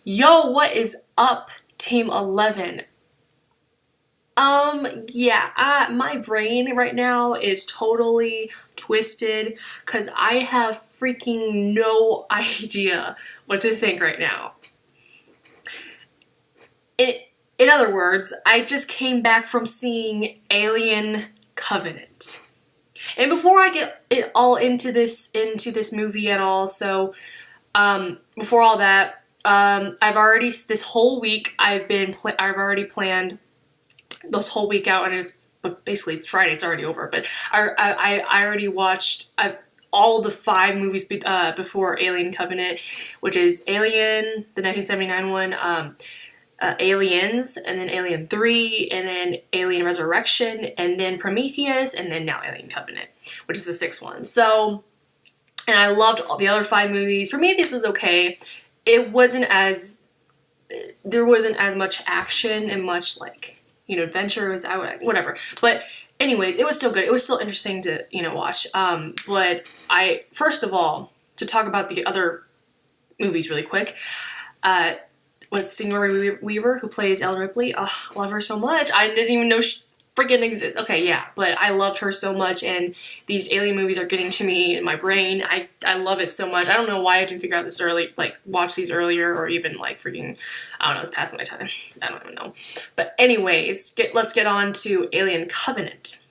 Yo, what is up, Team 11? My brain right now is totally twisted because I have freaking no idea what to think right now. In other words, I just came back from seeing Alien Covenant. And before I get it all into this movie at all, before all that, I've already this whole week I've already planned this whole week out, and basically it's Friday, it's already over. But I already watched all the 5 movies before Alien Covenant, which is Alien, the 1979 one, Aliens, and then Alien 3, and then Alien Resurrection, and then Prometheus, and then now Alien Covenant, which is the 6th one. So, and I loved all the other 5 movies. Prometheus was okay. There wasn't as much action and much adventure, whatever. But anyways, it was still good. It was still interesting to, watch. But first of all, to talk about the other movies really quick, was Sigourney Weaver, who plays Ellen Ripley. Oh, love her so much. I didn't even know she freaking existed. Okay, yeah, but I loved her so much, and these Alien movies are getting to me in my brain. I love it so much. I don't know why I didn't figure out this early, watch these earlier, or even I don't know, it's past my time. I don't even know. But anyways, let's get on to Alien Covenant.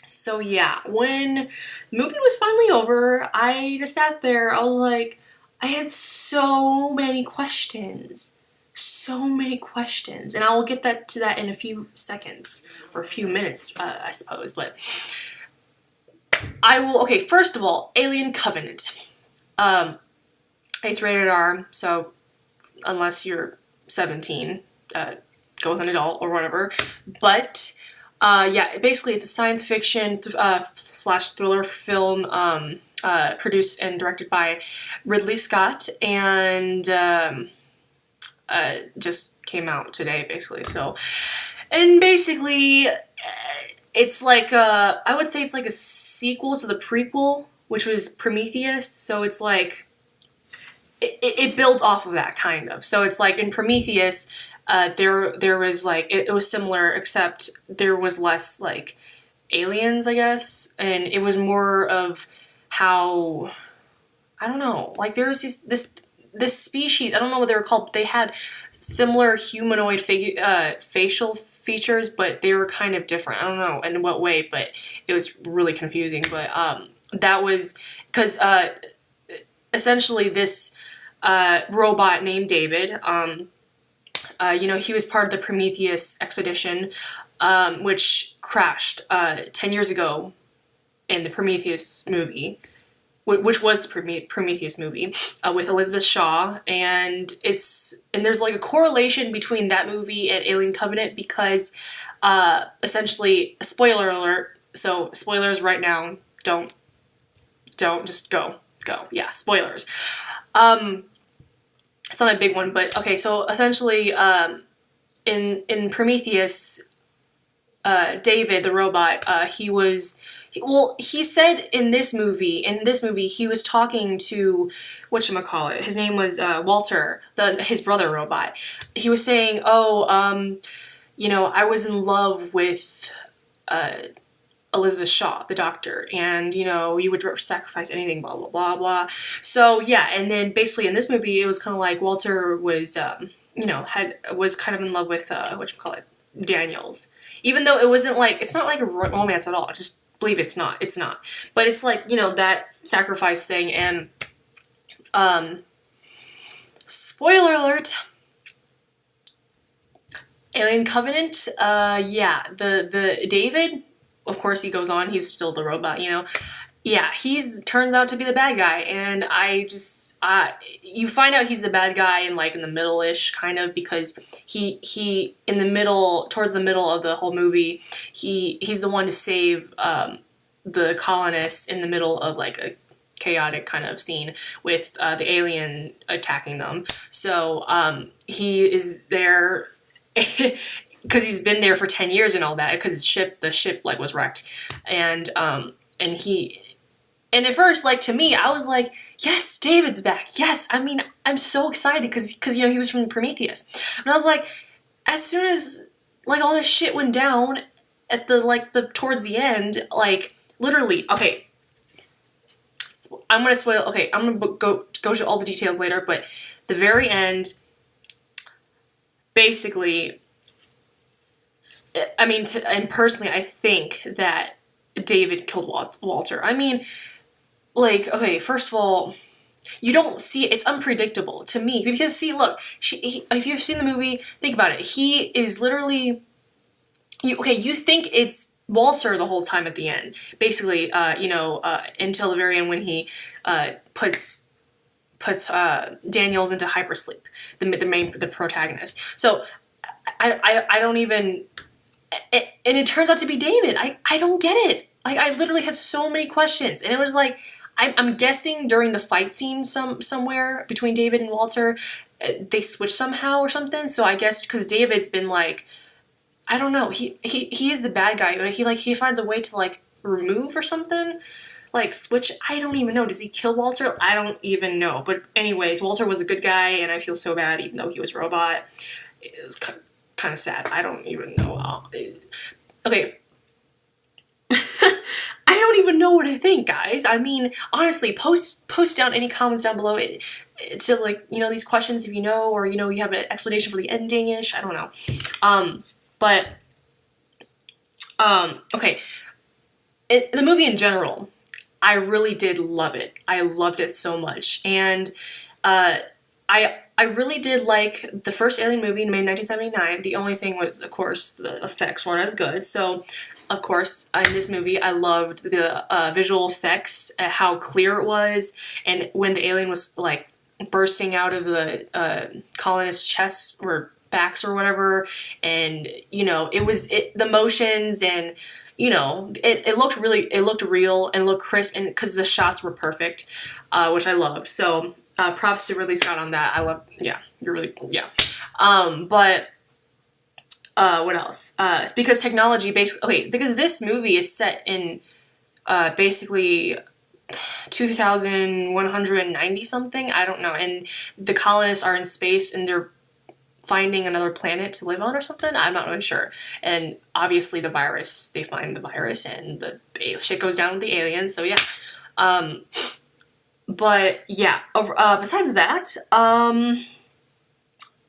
So yeah, when the movie was finally over, I just sat there. I was like, I had so many questions. So many questions. And I will get to that in a few seconds. Or a few minutes, I suppose. But okay, first of all, Alien Covenant. It's rated R, so unless you're 17, go with an adult or whatever. But, yeah, basically it's a science fiction slash thriller film, produced and directed by Ridley Scott, and just came out today, basically. So, and basically, it's I would say it's like a sequel to the prequel, which was Prometheus. So it's like it builds off of that, kind of. So it's like in Prometheus, there was it was similar, except there was less aliens, I guess, and it was more of how, I don't know, there was this species, I don't know what they were called, but they had similar humanoid facial features, but they were kind of different. I don't know in what way, but it was really confusing. But that was because essentially this robot named David, he was part of the Prometheus expedition, which crashed 10 years ago in the Prometheus movie, which was the Prometheus movie, with Elizabeth Shaw, and there's a correlation between that movie and Alien Covenant because essentially, spoiler alert, so spoilers right now, don't just go, yeah, spoilers. It's not a big one, but okay, so essentially, in Prometheus, David, the robot, he said in this movie, he was talking to, whatchamacallit, his name was Walter, his brother robot. He was saying, I was in love with Elizabeth Shaw, the doctor, and, you would sacrifice anything, blah, blah, blah, blah. So, yeah, and then basically in this movie, it was kind of like Walter was, was kind of in love with, Daniels. Even though it wasn't it's not like a romance at all, just believe it's not. But it's that sacrifice thing, and spoiler alert, Alien Covenant, yeah, the David, of course he goes on, he's still the robot, yeah, turns out to be the bad guy, and you find out he's the bad guy in the middle-ish, kind of, because he in the middle, towards the middle of the whole movie, he's the one to save the colonists in the middle of a chaotic kind of scene with the alien attacking them. So he is there because he's been there for 10 years and all that, because the ship was wrecked, and he And at first, like, to me, I was like, yes, David's back. Yes, I mean, I'm so excited because you know, he was from Prometheus. And I was like, as soon as, like, all this shit went down at the towards the end, like, literally, okay, I'm gonna spoil, okay, I'm gonna go to all the details later, but the very end, basically, I mean, and personally, I think that David killed Walter. I mean, like, okay, first of all, you don't see it. It's unpredictable to me because, see, look, if you've seen the movie, think about it. He is literally, you think it's Walter the whole time at the end, basically, you know, until the very end when he puts Daniels into hypersleep, the protagonist. So I don't even, and it turns out to be David. I don't get it. Like, I literally had so many questions, and it was like, I'm guessing during the fight scene somewhere between David and Walter, they switched somehow or something. So I guess because David's been like, I don't know, he is the bad guy, but he finds a way to like remove or something, like switch. I don't even know. Does he kill Walter? I don't even know. But anyways, Walter was a good guy, and I feel so bad, even though he was a robot. It was kind of sad. I don't even know. Okay. I don't even know what to think, guys. I mean, honestly, post down any comments down below to, like, you know, these questions if you know, or, you know, you have an explanation for the ending-ish. I don't know. Okay. The movie in general, I really did love it. I loved it so much. And I really did like the first Alien movie made in 1979. The only thing was, of course, the effects weren't as good. So, of course, in this movie, I loved the visual effects, how clear it was, and when the alien was, like, bursting out of the colonists' chests or backs or whatever, and, you know, the motions, and, you know, it looked real and looked crisp, and because the shots were perfect, which I loved. So, props to Ridley Scott on that. I love, yeah, you're really, yeah. What else? Because technology basically, okay, because this movie is set in, basically 2190 something, I don't know, and the colonists are in space and they're finding another planet to live on or something, I'm not really sure. And obviously the virus, they find the virus and the shit goes down with the aliens, so yeah. But yeah, besides that,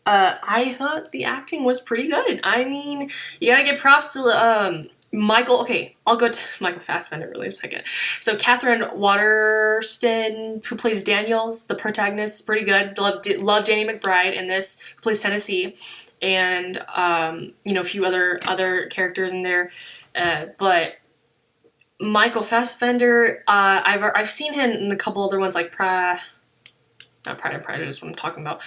I thought the acting was pretty good. I mean, you gotta give props to, Michael, okay, I'll go to Michael Fassbender really a second. So Catherine Waterston, who plays Daniels, the protagonist, is pretty good. Love Danny McBride in this, who plays Tennessee, and, you know, a few other characters in there, but Michael Fassbender, I've seen him in a couple other ones, like not Pride and Prejudice, what I'm talking about.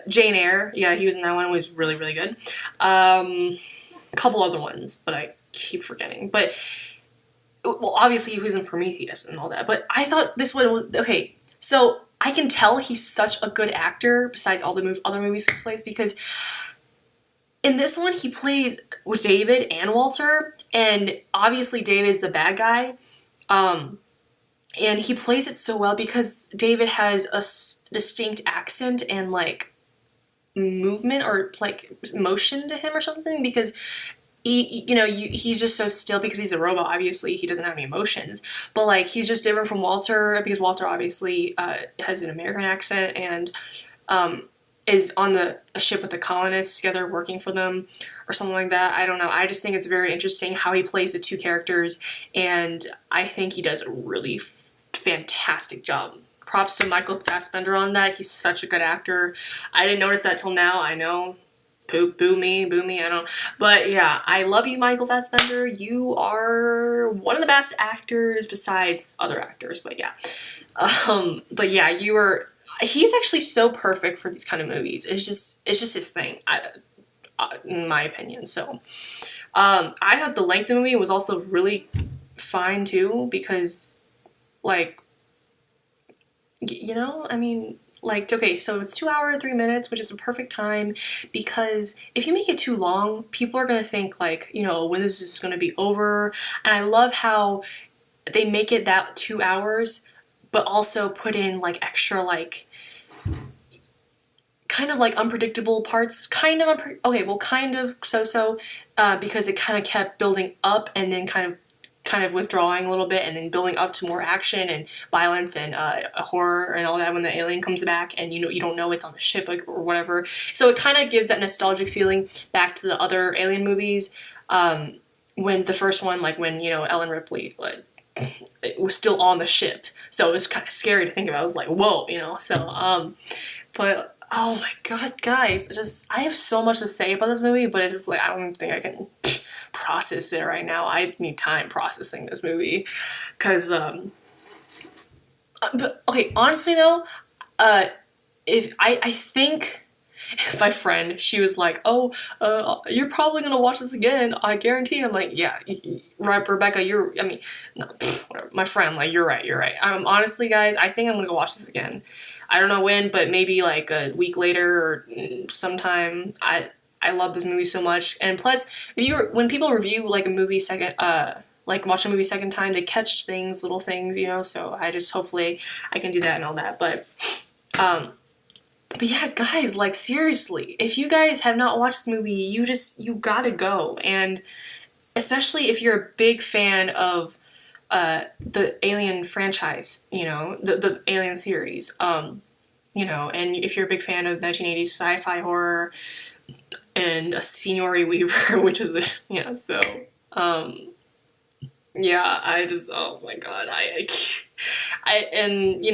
Jane Eyre, yeah, he was in that one. It was really, really good. A couple other ones, but I keep forgetting. But, well, obviously he was in Prometheus and all that. But I thought this one was, okay, so I can tell he's such a good actor, besides all the other movies he's plays, because in this one he plays with David and Walter, and obviously David's the bad guy. And he plays it so well because David has a distinct accent and, like, movement or, like, motion to him or something, because he's just so still because he's a robot. Obviously he doesn't have any emotions, but, like, he's just different from Walter because Walter obviously has an American accent and is on a ship with the colonists together working for them or something like that. I don't know. I just think it's very interesting how he plays the two characters, and I think he does a really fantastic job. Props to Michael Fassbender on that. He's such a good actor. I didn't notice that till now. I know. Boo me, I don't. But yeah, I love you, Michael Fassbender. You are one of the best actors besides other actors. But yeah, he's actually so perfect for these kind of movies. It's just his thing, in my opinion. So, I thought the length of the movie was also really fine too, because, like, you know, I mean, like, okay, so it's 2 hours, 3 minutes, which is a perfect time, because if you make it too long, people are gonna think, like, you know, when is this gonna be over? And I love how they make it that 2 hours, but also put in like extra like kind of like unpredictable parts, kind of kind of so because it kind of kept building up and then kind of withdrawing a little bit and then building up to more action and violence and horror and all that when the alien comes back and you don't know it's on the ship like, or whatever. So it kind of gives that nostalgic feeling back to the other Alien movies. When the first one, like when Ellen Ripley, like, it was still on the ship, so it was kind of scary to think about. I was like, whoa, so but oh my god, guys, I have so much to say about this movie, but it's just like, I don't think I can process it right now. I need time processing this movie, because but okay, honestly though, if I think my friend, she was like, oh, you're probably gonna watch this again, I guarantee. I'm like, yeah, right, Rebecca, no, whatever. My friend, like, you're right. Honestly, guys, I think I'm gonna go watch this again. I don't know when, but maybe like a week later or sometime. I love this movie so much, and plus, when people review like a movie like watch a movie second time, they catch little things, so hopefully I can do that and all that, but yeah, guys, like, seriously, if you guys have not watched this movie, you gotta go, and especially if you're a big fan of the Alien franchise, the Alien series, and if you're a big fan of 1980s sci-fi horror and a Signori Weaver, which is yeah, oh my god, and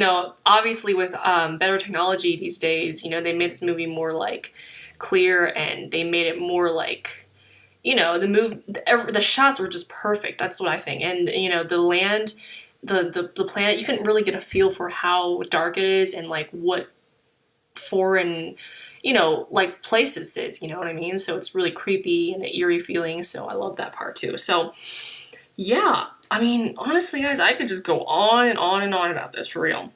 obviously with better technology these days, they made this movie more like clear, and they made it more like, the shots were just perfect. That's what I think. And the land, the planet, you can really get a feel for how dark it is and like what foreign like places is, you know what I mean? So it's really creepy and an eerie feeling, so I love that part too. So yeah, I mean, honestly, guys, I could just go on and on and on about this, for real.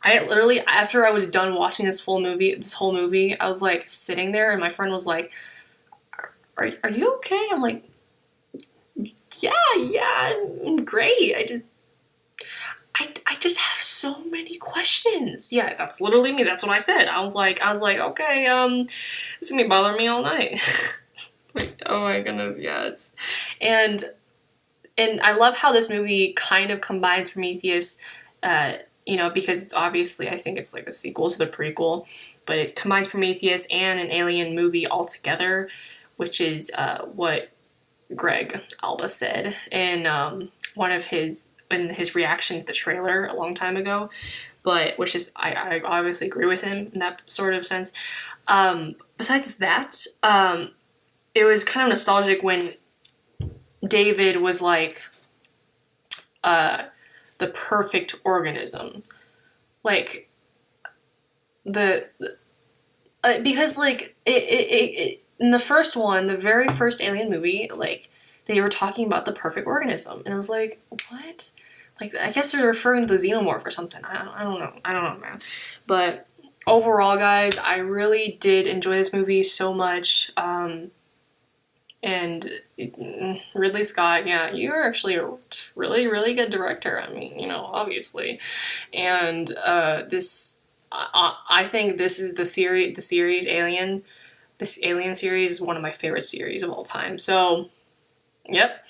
I literally, after I was done watching this whole movie, I was like sitting there, and my friend was like, are you okay? I'm like, yeah, I'm great. I just have so many questions. Yeah, that's literally me. That's what I said. I was like, okay, it's gonna be bothering me all night. Like, oh my goodness, yes. And I love how this movie kind of combines Prometheus, because it's obviously, I think it's like a sequel to the prequel, but it combines Prometheus and an Alien movie all together, which is what Greg Alba said in in his reaction to the trailer a long time ago, but which is, I obviously agree with him in that sort of sense. Besides that, it was kind of nostalgic when David was like the perfect organism, like because like it in the first one, the very first Alien movie, like they were talking about the perfect organism, and I was like, what? Like, I guess they're referring to the xenomorph or something. I don't know, man. But overall, guys, I really did enjoy this movie so much. And Ridley Scott, yeah, you're actually a really, really good director. I mean, obviously. And I think this is the series Alien. This Alien series is one of my favorite series of all time. So, yep.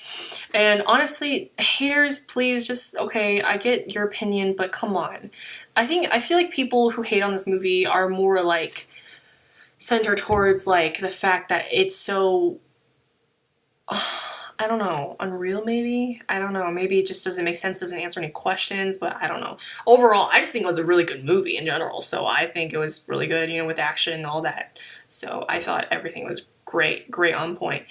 And honestly, haters, please just, okay, I get your opinion, but come on. I feel like people who hate on this movie are more like centered towards like the fact that it's so, I don't know, unreal maybe? I don't know, maybe it just doesn't make sense, doesn't answer any questions, but I don't know. Overall, I just think it was a really good movie in general, so I think it was really good, with action and all that. So I thought everything was great on point.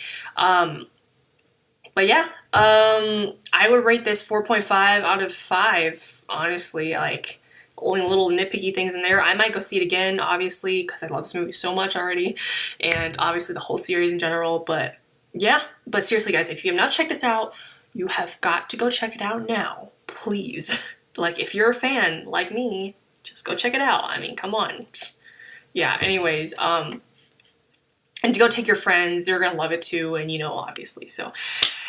But yeah, I would rate this 4.5 out of 5, honestly. Like, only little nitpicky things in there. I might go see it again, obviously, because I love this movie so much already, and obviously the whole series in general, but yeah. But seriously, guys, if you have not checked this out, you have got to go check it out now, please. Like, if you're a fan like me, just go check it out. I mean, come on. Yeah, anyways, and to go take your friends, they're gonna love it too, and obviously, so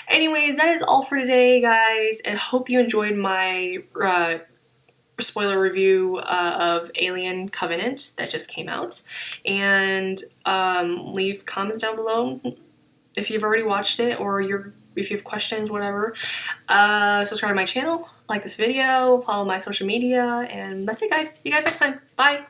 Anyways, that is all for today, guys, and hope you enjoyed my spoiler review of Alien Covenant that just came out. And leave comments down below if you've already watched it, or if you have questions, whatever. Subscribe to my channel, like this video, follow my social media, and that's it, guys. See you guys next time. Bye!